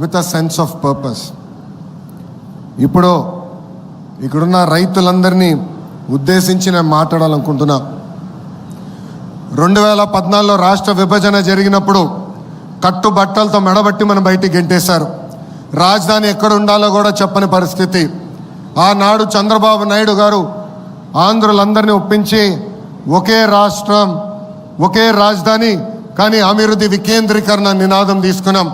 with a sense of purpose. ఇప్పుడు ఇక్కడున్న రైతులందరినీ ఉద్దేశించి నేను మాట్లాడాలనుకుంటున్నా. 2014లో రాష్ట్ర విభజన జరిగినప్పుడు కట్టుబట్టలతో మెడబట్టి మనం బయటికి గెంటేశారు. రాజధాని ఎక్కడ ఉండాలో కూడా చెప్పని పరిస్థితి. ఆనాడు చంద్రబాబు నాయుడు గారు ఆంధ్రులందరినీ ఒప్పించి ఒకే రాష్ట్రం ఒకే రాజధాని కానీ అభివృద్ధి వికేంద్రీకరణ నినాదం తీసుకున్నాం.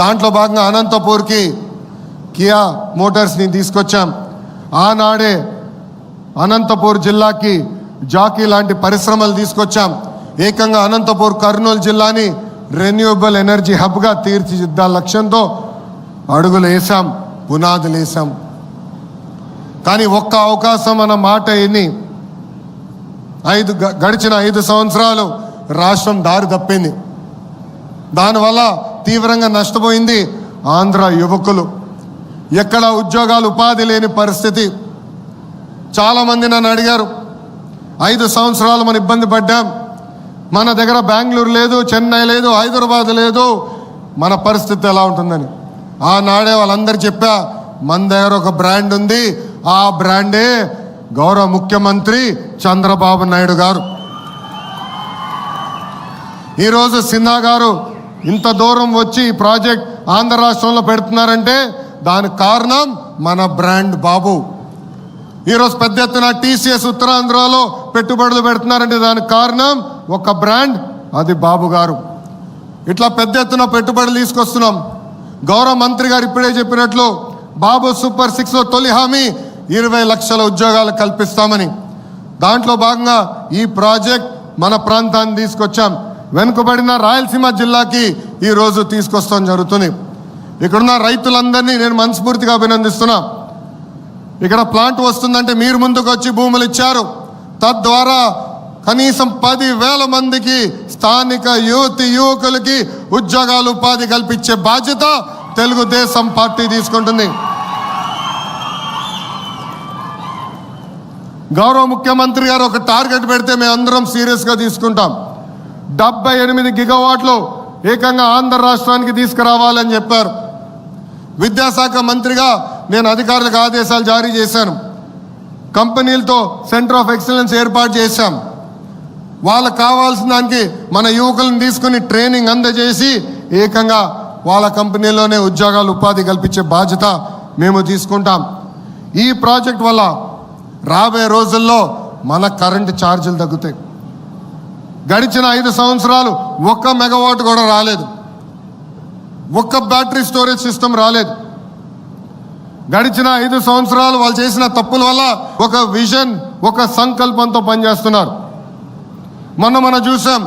దాంట్లో భాగంగా అనంతపూర్కి కియా మోటార్స్ని తీసుకొచ్చాం. ఆనాడే అనంతపూర్ జిల్లాకి జాకీ లాంటి పరిశ్రమలు తీసుకొచ్చాం. ఏకంగా అనంతపూర్ కర్నూలు జిల్లాని రెన్యూవబుల్ ఎనర్జీ హబ్గా తీర్చిదిద్దాల లక్ష్యంతో అడుగులు వేసాం, పునాదులు వేసాం. కానీ ఒక్క అవకాశం అన్న మాట ఎన్ని గడిచిన 5 సంవత్సరాలు రాష్ట్రం దారి తప్పింది. దానివల్ల తీవ్రంగా నష్టపోయింది ఆంధ్ర యువకులు. ఎక్కడ ఉద్యోగాలు ఉపాధి లేని పరిస్థితి. చాలామంది నన్ను అడిగారు, 5 సంవత్సరాలు మనం ఇబ్బంది పడ్డాం, మన దగ్గర బెంగళూరు లేదు, చెన్నై లేదు, హైదరాబాద్ లేదు, మన పరిస్థితి ఎలా ఉంటుందని. ఆనాడే వాళ్ళందరూ చెప్పా, మన దగ్గర ఒక బ్రాండ్ ఉంది, ఆ బ్రాండే గౌరవ ముఖ్యమంత్రి చంద్రబాబు నాయుడు గారు. ఈరోజు సిన్హా గారు ఇంత దూరం వచ్చి ఈ ప్రాజెక్ట్ ఆంధ్ర రాష్ట్రంలో పెడుతున్నారంటే దానికి కారణం మన బ్రాండ్ బాబు. ఈరోజు పెద్ద ఎత్తున టీసీఎస్ ఉత్తరాంధ్రలో పెట్టుబడులు పెడుతున్నారంటే దానికి కారణం ఒక బ్రాండ్, అది బాబు గారు. ఇట్లా పెద్ద ఎత్తున పెట్టుబడులు తీసుకొస్తున్నాం. గౌరవ మంత్రి గారు ఇప్పుడే చెప్పినట్లు బాబు సూపర్ 6లో తొలి హామీ 20 లక్షల ఉద్యోగాలు కల్పిస్తామని. దాంట్లో భాగంగా ఈ ప్రాజెక్ట్ మన ప్రాంతాన్ని తీసుకొచ్చాం. వెనుకబడిన రాయలసీమ జిల్లాకి ఈరోజు తీసుకొస్తాం జరుగుతుంది. ఇక్కడున్న రైతులందరినీ నేను మనస్ఫూర్తిగా అభినందిస్తున్నా. ఇక్కడ ప్లాంట్ వస్తుందంటే మీరు ముందుకు వచ్చి భూములు ఇచ్చారు. తద్వారా కనీసం 10,000 మందికి స్థానిక యువకులకి ఉద్యోగాలు ఉపాధి కల్పించే బాధ్యత తెలుగుదేశం పార్టీ తీసుకుంటుంది. గౌరవ ముఖ్యమంత్రి గారు ఒక టార్గెట్ పెడితే మేము అందరం సీరియస్గా తీసుకుంటాం. 78 గిగావాట్లు ఏకంగా ఆంధ్ర రాష్ట్రానికి తీసుకురావాలని చెప్పారు. విద్యాశాఖ మంత్రిగా నేను అధికారులకు ఆదేశాలు జారీ చేశాను. కంపెనీలతో సెంటర్ ఆఫ్ ఎక్సలెన్స్ ఏర్పాటు చేశాం. వాళ్ళకు కావాల్సిన దానికి మన యువకులను తీసుకుని ట్రైనింగ్ అందజేసి ఏకంగా వాళ్ళ కంపెనీలోనే ఉద్యోగాలు ఉపాధి కల్పించే బాధ్యత మేము తీసుకుంటాం. ఈ ప్రాజెక్ట్ వల్ల రాబోయే రోజుల్లో మన కరెంటు ఛార్జీలు తగ్గుతాయి. గడిచిన 5 సంవత్సరాలు 1 మెగావాట్ కూడా రాలేదు, 1 బ్యాటరీ స్టోరేజ్ సిస్టమ్ రాలేదు. గడిచిన 5 సంవత్సరాలు వాళ్ళు చేసిన తప్పుల వల్ల ఒక విజన్, ఒక సంకల్పంతో పనిచేస్తున్నారు. మనం చూసాం,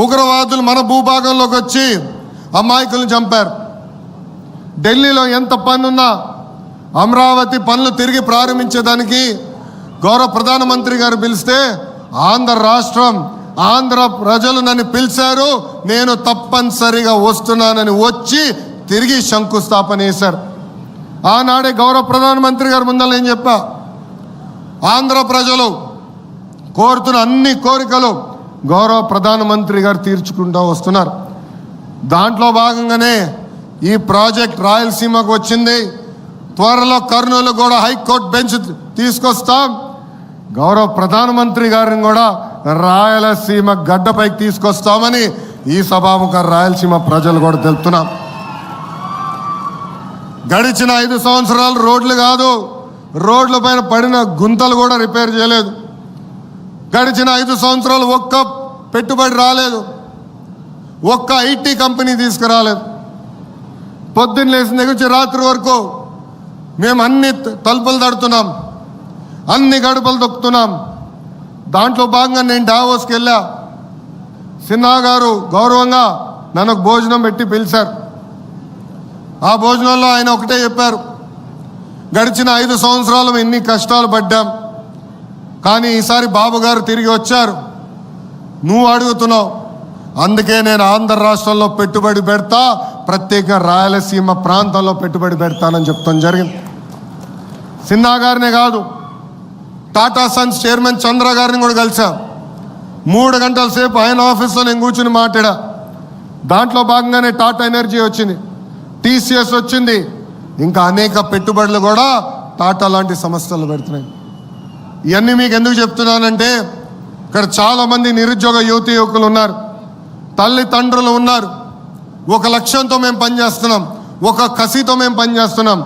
ఉగ్రవాదులు మన భూభాగంలోకి వచ్చి అమాయకులను చంపారు. ఢిల్లీలో ఎంత పనున్నా అమరావతి పనులు తిరిగి ప్రారంభించేదానికి గౌరవ ప్రధానమంత్రి గారు పిలిస్తే ఆంధ్ర రాష్ట్రం, ఆంధ్ర ప్రజలు నన్ను పిలిచారు, నేను తప్పనిసరిగా వస్తున్నానని వచ్చి తిరిగి శంకుస్థాపన చేశారు. ఆనాడే గౌరవ ప్రధానమంత్రి గారు ముందర నేను చెప్పా, ఆంధ్ర ప్రజలు కోరుతున్న అన్ని కోరికలు గౌరవ ప్రధానమంత్రి గారు తీర్చుకుంటూ వస్తున్నారు. దాంట్లో భాగంగానే ఈ ప్రాజెక్ట్ రాయలసీమకు వచ్చింది. త్వరలో కర్నూలు కూడా హైకోర్టు బెంచ్ తీసుకొస్తాం. గౌరవ ప్రధానమంత్రి గారిని కూడా రాయలసీమ గడ్డపైకి తీసుకొస్తామని ఈ సభాముఖ రాయలసీమ ప్రజలు కూడా తెలుపుతున్నాం. గడిచిన 5 సంవత్సరాలు రోడ్లు కాదు, రోడ్ల పైన పడిన గుంతలు కూడా రిపేర్ చేయలేదు. గడిచిన 5 సంవత్సరాలు 1 పెట్టుబడి రాలేదు, 1 ఐటీ కంపెనీ తీసుకురాలేదు. పొద్దున్న లేచిన దగ్గర నుంచి రాత్రి వరకు మేము అన్ని తలుపులు తడుతున్నాం, అన్ని గడపలు తొక్కుతున్నాం. దాంట్లో భాగంగా నేను డావోస్కి వెళ్ళా. సిన్హా గారు గౌరవంగా నన్ను భోజనం పెట్టి పిలిచారు. ఆ భోజనంలో ఆయన ఒకటే చెప్పారు, గడిచిన 5 సంవత్సరాలు ఎన్ని కష్టాలు పడ్డాం, కానీ ఈసారి బాబు గారు తిరిగి వచ్చారు, నువ్వు అడుగుతున్నావు, అందుకే నేను ఆంధ్ర రాష్ట్రంలో పెట్టుబడి పెడతా, ప్రత్యేక రాయలసీమ ప్రాంతంలో పెట్టుబడి పెడతానని చెప్తాం జరిగింది. సిన్హా గారినే కాదు, టాటా సన్స్ చైర్మన్ చంద్ర గారిని కూడా కలిసా. 3 గంటల సేపు ఆయన ఆఫీస్లో నేను కూర్చుని మాట్లాడా. దాంట్లో భాగంగానే టాటా ఎనర్జీ వచ్చింది. టీసీఎస్ వచ్చింది, ఇంకా అనేక పెట్టుబడులు కూడా టాటా లాంటి సంస్థలు పెడుతున్నాయి. ఇవన్నీ మీకు ఎందుకు చెప్తున్నానంటే ఇక్కడ చాలామంది నిరుద్యోగ యువతి యువకులు ఉన్నారు, తల్లిదండ్రులు ఉన్నారు. ఒక లక్ష్యంతో మేము పనిచేస్తున్నాం, ఒక కసితో మేము పనిచేస్తున్నాం.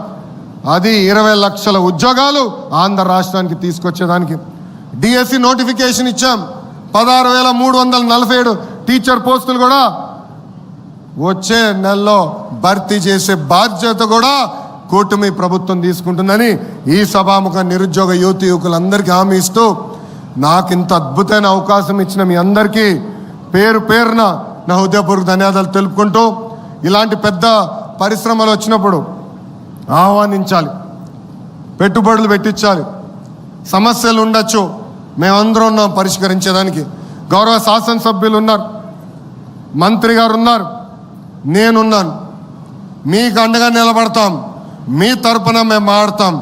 అది 20 లక్షల ఉద్యోగాలు ఆంధ్ర రాష్ట్రానికి తీసుకొచ్చేదానికి. డిఎస్సి నోటిఫికేషన్ ఇచ్చాం, 16,347 టీచర్ పోస్టులు కూడా వచ్చే నెలలో భర్తీ చేసే బాధ్యత కూడా కూటమి ప్రభుత్వం తీసుకుంటుందని ఈ సభాముఖ నిరుద్యోగ యువతి యువకులందరికీ హామీ ఇస్తూ, నాకు ఇంత అద్భుతమైన అవకాశం ఇచ్చిన మీ అందరికీ పేరు పేరున నా హృదయపూర్వక ధన్యవాదాలు తెలుపుకుంటూ, ఇలాంటి పెద్ద పరిశ్రమలు వచ్చినప్పుడు ఆహ్వానించాలి, పెట్టుబడులు పెట్టించాలి. సమస్యలు ఉండొచ్చు, మేమందరం ఉన్నాం పరిష్కరించేదానికి. గౌరవ శాసనసభ్యులు ఉన్నారు, మంత్రి గారు ఉన్నారు, నేనున్నాను. మీకు అండగా నిలబడతాం, మీ తరపున మేము మాడతాం.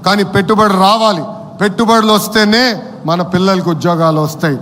కానీ పెట్టుబడి రావాలి, పెట్టుబడులు వస్తేనే మన పిల్లలకు ఉద్యోగాలు వస్తాయి.